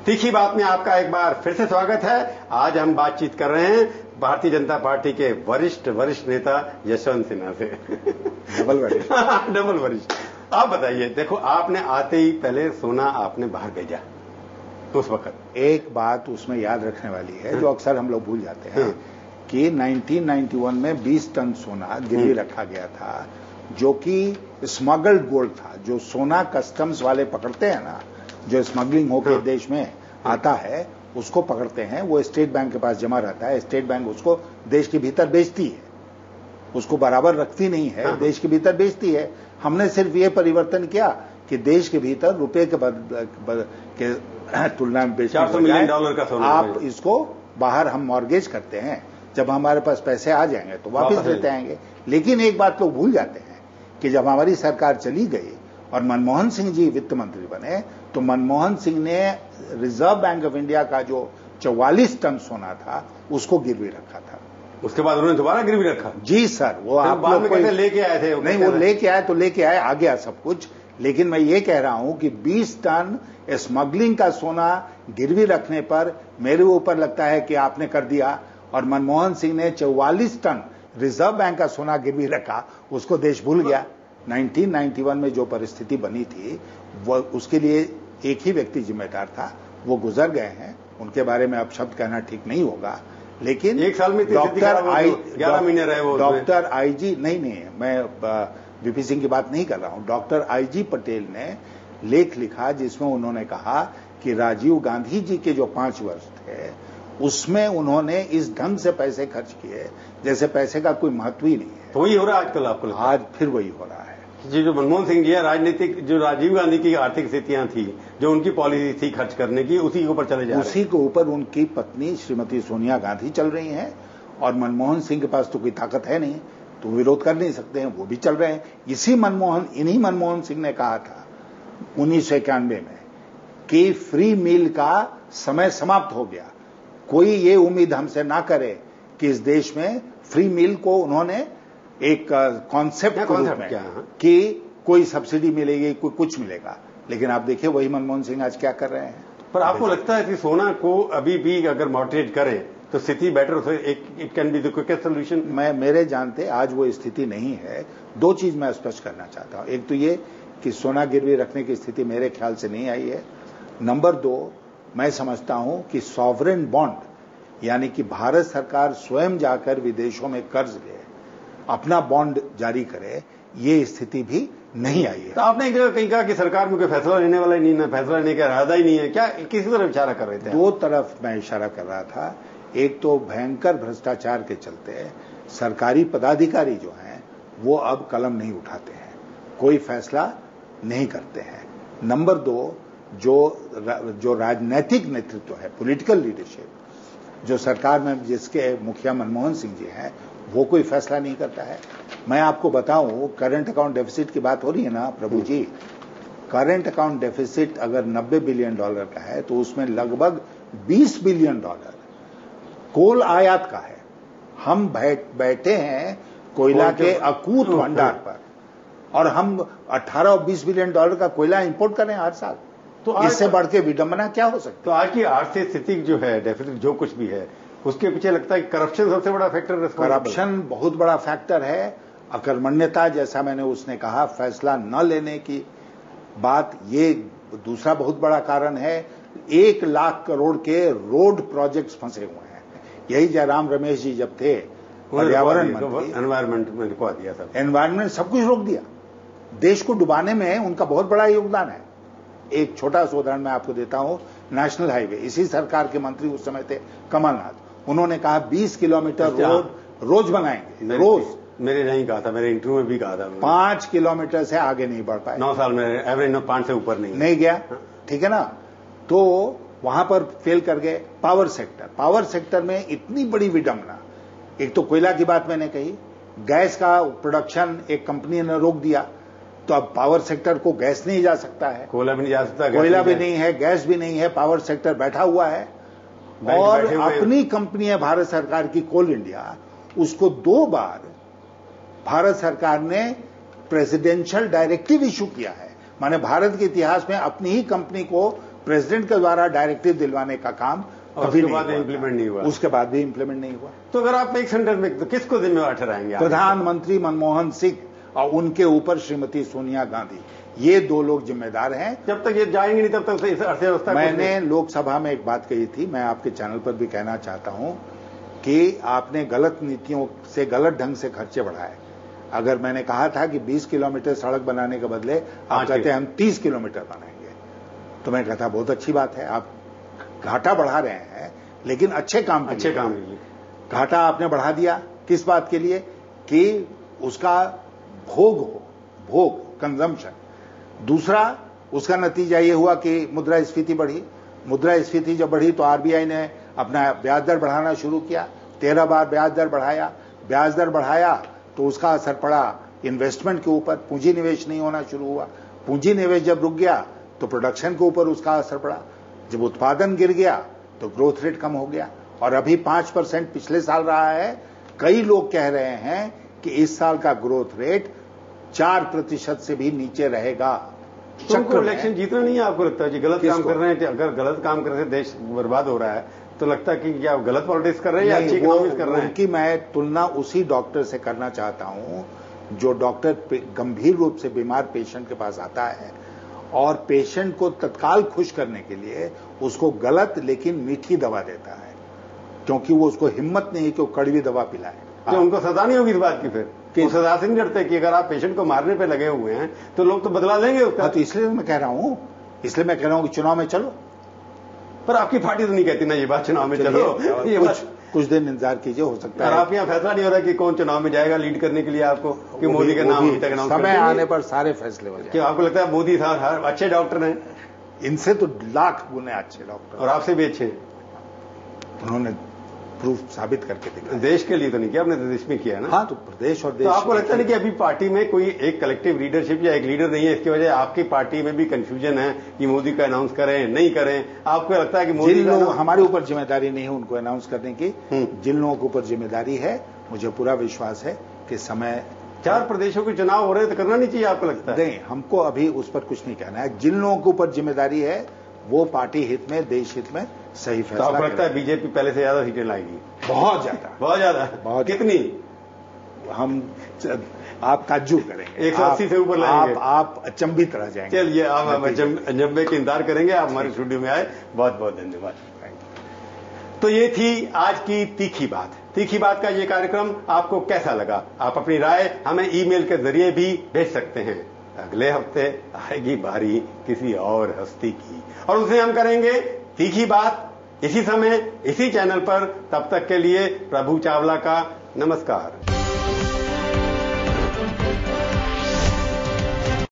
तीखी बात में आपका एक बार फिर से स्वागत है। आज हम बातचीत कर रहे हैं भारतीय जनता पार्टी के वरिष्ठ नेता यशवंत सिन्हा से। डबल वरिष्ठ। आप बताइए, देखो आपने आते ही पहले सोना आपने बाहर भेजा, तो उस वक्त एक बात उसमें याद रखने वाली है जो अक्सर हम लोग भूल जाते हैं कि 1991 में 20 टन सोना गिरवी रखा गया था, जो कि स्मगल्ड गोल्ड था। जो सोना कस्टम्स वाले पकड़ते हैं ना, जो स्मगलिंग होकर देश में आता है, उसको पकड़ते हैं, वो स्टेट बैंक के पास जमा रहता है। स्टेट बैंक उसको देश के भीतर बेचती है, उसको बराबर रखती नहीं है, देश के भीतर बेचती है। हमने सिर्फ ये परिवर्तन किया कि देश के भीतर रुपए के तुलना में बेचने $400 मिलियन का सोना आप इसको बाहर हम मॉर्गेज करते हैं, जब हमारे पास पैसे आ जाएंगे तो वापस लेते आएंगे। लेकिन एक बात लोग भूल जाते हैं कि जब हमारी सरकार चली गई और मनमोहन सिंह जी वित्त मंत्री बने, तो मनमोहन सिंह ने रिजर्व बैंक ऑफ इंडिया का जो 44 टन सोना था उसको गिरवी रखा था। उसके बाद उन्होंने दोबारा गिरवी रखा? जी सर, वो आप लोग कैसे लेके आए थे? नहीं, वो लेके आए तो लेके आए, आ गया सब कुछ। लेकिन मैं ये कह रहा हूं कि 20 टन स्मगलिंग का सोना गिरवी रखने पर मेरे ऊपर लगता है कि आपने कर दिया, और मनमोहन सिंह ने 44 टन रिजर्व बैंक का सोना गिरवी रखा, उसको देश भूल गया। 1991 में जो परिस्थिति बनी थी, वो उसके लिए एक ही व्यक्ति जिम्मेदार था, वो गुजर गए हैं, उनके बारे में अब शब्द कहना ठीक नहीं होगा। लेकिन एक साल में डॉक्टर 11 महीने रहे वो। डॉक्टर आईजी नहीं, मैं वीपी सिंह की बात नहीं कर रहा हूं। डॉक्टर आईजी पटेल ने लेख लिखा जिसमें उन्होंने कहा कि राजीव गांधी जी के जो 5 वर्ष थे, उसमें उन्होंने इस ढंग से पैसे खर्च किए जैसे पैसे का कोई महत्व ही नहीं है। तो वही हो रहा है आजकल आपको? आज फिर वही हो रहा है। जो मनमोहन सिंह जी है, राजनीतिक जो राजीव गांधी की आर्थिक स्थितियां थी, जो उनकी पॉलिसी थी खर्च करने की, उसी के ऊपर चले जा रहे हैं। उसी के ऊपर उनकी पत्नी श्रीमती सोनिया गांधी चल रही हैं, और मनमोहन सिंह के पास तो कोई ताकत है नहीं, तो विरोध कर नहीं सकते हैं, वो भी चल रहे हैं। इन्हीं मनमोहन सिंह ने कहा था 1991 में कि फ्री मील का समय समाप्त हो गया। कोई ये उम्मीद हमसे ना करे कि इस देश में फ्री मील को उन्होंने एक कॉन्सेप्ट में कि कोई सब्सिडी मिलेगी, कोई कुछ मिलेगा। लेकिन आप देखिए वही मनमोहन सिंह आज क्या कर रहे हैं। पर आपको लगता है कि सोना को अभी भी अगर मॉडरेट करें तो स्थिति बेटर हो, it can be the quickest solution? मेरे जानते आज वो स्थिति नहीं है। 2 चीज मैं स्पष्ट करना चाहता हूं। एक तो ये कि सोना गिरवी रखने की स्थिति मेरे ख्याल से नहीं आई है। नंबर 2, मैं समझता हूं कि सॉवरेन बॉन्ड, यानी कि भारत सरकार स्वयं जाकर विदेशों में कर्ज ले, अपना बॉन्ड जारी करे, ये स्थिति भी नहीं आई है। तो आपने एक जगह कहीं कहा कि सरकार में कोई फैसला लेने वाला ही नहीं है, फैसला लेने का इरादा ही नहीं है, क्या किसी तरफ इशारा कर रहे थे? 2 तरफ मैं इशारा कर रहा था। एक तो भयंकर भ्रष्टाचार के चलते सरकारी पदाधिकारी जो हैं वो अब कलम नहीं उठाते हैं, कोई फैसला नहीं करते हैं। नंबर 2, जो राजनीतिक नेतृत्व है, पॉलिटिकल लीडरशिप, जो सरकार में जिसके मुखिया मनमोहन सिंह जी हैं, वो कोई फैसला नहीं करता है। मैं आपको बताऊं, करंट अकाउंट डेफिसिट की बात हो रही है ना प्रभु जी, करंट अकाउंट डेफिसिट अगर $90 बिलियन का है तो उसमें लगभग $20 बिलियन कोल आयात का है। हम बैठे हैं कोयला के अकूत भंडार पर, और हम 18 और $20 बिलियन का कोयला इंपोर्ट कर रहे हैं हर साल। तो इससे बढ़ के विडंबना क्या हो सकती है? तो आज की आर्थिक स्थिति जो है, डेफिसिट जो कुछ भी है, उसके पीछे लगता है कि करप्शन सबसे बड़ा फैक्टर है। करप्शन बहुत बड़ा फैक्टर है। अकर्मण्यता, जैसा मैंने उसने कहा, फैसला न लेने की बात, ये दूसरा बहुत बड़ा कारण है। 1 लाख करोड़ के रोड प्रोजेक्ट्स फंसे हुए हैं। यही जयराम रमेश जी जब थे पर्यावरण मंत्री, एनवायरमेंट में रुकवा दिया था, एनवायरमेंट सब कुछ रोक दिया। देश को डुबाने में उनका बहुत बड़ा योगदान है। एक छोटा सा उदाहरण मैं आपको देता हूं। नेशनल हाईवे, इसी सरकार के मंत्री उस समय थे कमलनाथ, उन्होंने कहा 20 किलोमीटर रोड रोज बनाएंगे, रोज। मेरे नहीं कहा था, मेरे इंटरव्यू में भी कहा था। 5 किलोमीटर से आगे नहीं बढ़ पाए। 9 साल में एवरेज 5 से ऊपर नहीं गया। ठीक है ना? तो वहां पर फेल कर गए। पावर सेक्टर में इतनी बड़ी विडंबना। एक तो कोयला की बात मैंने कही, गैस का प्रोडक्शन एक कंपनी ने रोक दिया, तो अब पावर सेक्टर को गैस नहीं जा सकता है, कोयला भी नहीं जा सकता, कोयला भी नहीं है, गैस भी नहीं है, पावर सेक्टर बैठा हुआ है। और अपनी कंपनी है भारत सरकार की कोल इंडिया, उसको 2 बार भारत सरकार ने प्रेसिडेंशियल डायरेक्टिव इशू किया है। माने भारत के इतिहास में अपनी ही कंपनी को प्रेसिडेंट के द्वारा डायरेक्टिव दिलवाने का काम कभी उसके बाद इम्प्लीमेंट नहीं हुआ। उसके बाद भी इम्प्लीमेंट नहीं हुआ। तो अगर आप एक सेंटेंस में तो किसको जिम्मेवार ठहराएंगे? प्रधानमंत्री मनमोहन सिंह और उनके ऊपर श्रीमती सोनिया गांधी, ये दो लोग जिम्मेदार हैं। जब तक ये जाएंगे नहीं तब तक इस अर्थव्यवस्था। मैंने लोकसभा में एक बात कही थी, मैं आपके चैनल पर भी कहना चाहता हूं कि आपने गलत नीतियों से गलत ढंग से खर्चे बढ़ाए। अगर मैंने कहा था कि 20 किलोमीटर सड़क बनाने के बदले आप कहते हैं हम 30 किलोमीटर बनाएंगे, तो मैं कहता बहुत अच्छी बात है, आप घाटा बढ़ा रहे हैं लेकिन अच्छे काम के लिए। घाटा आपने बढ़ा दिया किस बात के लिए? कि उसका भोग कंजम्पशन। दूसरा, उसका नतीजा ये हुआ कि मुद्रास्फीति बढ़ी। मुद्रास्फीति जब बढ़ी तो आरबीआई ने अपना ब्याज दर बढ़ाना शुरू किया, 13 बार ब्याज दर बढ़ाया। ब्याज दर बढ़ाया तो उसका असर पड़ा इन्वेस्टमेंट के ऊपर, पूंजी निवेश नहीं होना शुरू हुआ। पूंजी निवेश जब रुक गया तो प्रोडक्शन के ऊपर उसका असर पड़ा। जब उत्पादन गिर गया तो ग्रोथ रेट कम हो गया, और अभी 5% पिछले साल रहा है। कई लोग कह रहे हैं कि इस साल का ग्रोथ रेट 4% से भी नीचे रहेगा। तो उनको इलेक्शन जीतना नहीं है आपको लगता है? जी गलत काम कर रहे हैं, अगर गलत काम कर रहे हैं देश बर्बाद हो रहा है तो लगता है कि क्या गलत पॉलिटिक्स कर रहे हैं या अच्छी इकोनॉमिक्स कर रहे हैं? उनकी मैं तुलना उसी डॉक्टर से करना चाहता हूं जो डॉक्टर गंभीर रूप से बीमार पेशेंट के पास आता है और पेशेंट को तत्काल खुश करने के लिए उसको गलत लेकिन मीठी दवा देता है, क्योंकि वो उसको हिम्मत नहीं है कि वो कड़वी दवा पिलाए। तो उनको सजा नहीं होगी इस बात की? फिर कि सजा से नहीं डरते कि अगर आप पेशेंट को मारने पे लगे हुए हैं तो लोग तो बदला लेंगे उसका। तो इसलिए मैं कह रहा हूं कि चुनाव में चलो। पर आपकी पार्टी तो नहीं कहती ना ये बात, चुनाव में चलो। ये कुछ दिन इंतजार कीजिए, हो सकता है। आप यहाँ फैसला नहीं हो रहा कि कौन चुनाव में जाएगा लीड करने के लिए आपको, कि मोदी का नाम अभी तक अनाउंस समय आने पर सारे फैसले हो जाएंगे। क्या आपको लगता है मोदी साहब अच्छे डॉक्टर हैं? इनसे तो लाख गुने अच्छे डॉक्टर, और आपसे भी अच्छे। उन्होंने प्रूफ साबित करके दिखा। देश के लिए तो नहीं किया, आपने देश में किया ना। हाँ, तो प्रदेश और देश। तो आपको लगता है कि अभी पार्टी में कोई एक कलेक्टिव लीडरशिप या एक लीडर नहीं है, इसकी वजह आपकी पार्टी में भी कंफ्यूजन है कि मोदी का अनाउंस करें नहीं करें? आपको लगता है कि मोदी जिन लोग, हमारे ऊपर जिम्मेदारी नहीं है उनको अनाउंस करने की, जिन लोगों के ऊपर जिम्मेदारी है मुझे पूरा विश्वास है कि समय 4 प्रदेशों के चुनाव हो रहे हैं तो करना नहीं चाहिए आपको लगता है? नहीं, हमको अभी उस पर कुछ नहीं कहना है। जिन लोगों के ऊपर जिम्मेदारी है वो पार्टी हित में, देश हित में सही फैसला। तो आपको लगता है बीजेपी पहले से ज्यादा सीटें लाएगी? बहुत ज्यादा, बहुत ज्यादा। कितनी? आप ताज्जुब करेंगे, 180 से ऊपर लाएंगे। आप अचंभित रह जाएंगे। चलिए, आप अचंभे के इंतजार करेंगे। आप हमारे स्टूडियो में आए, बहुत बहुत धन्यवाद। तो ये थी आज की तीखी बात। तीखी बात का ये कार्यक्रम आपको कैसा लगा? आप अपनी राय हमें ईमेल के जरिए भी भेज सकते हैं। अगले हफ्ते आएगी बारी किसी और हस्ती की, और उसे हम करेंगे तीखी बात इसी समय इसी चैनल पर। तब तक के लिए प्रभु चावला का नमस्कार।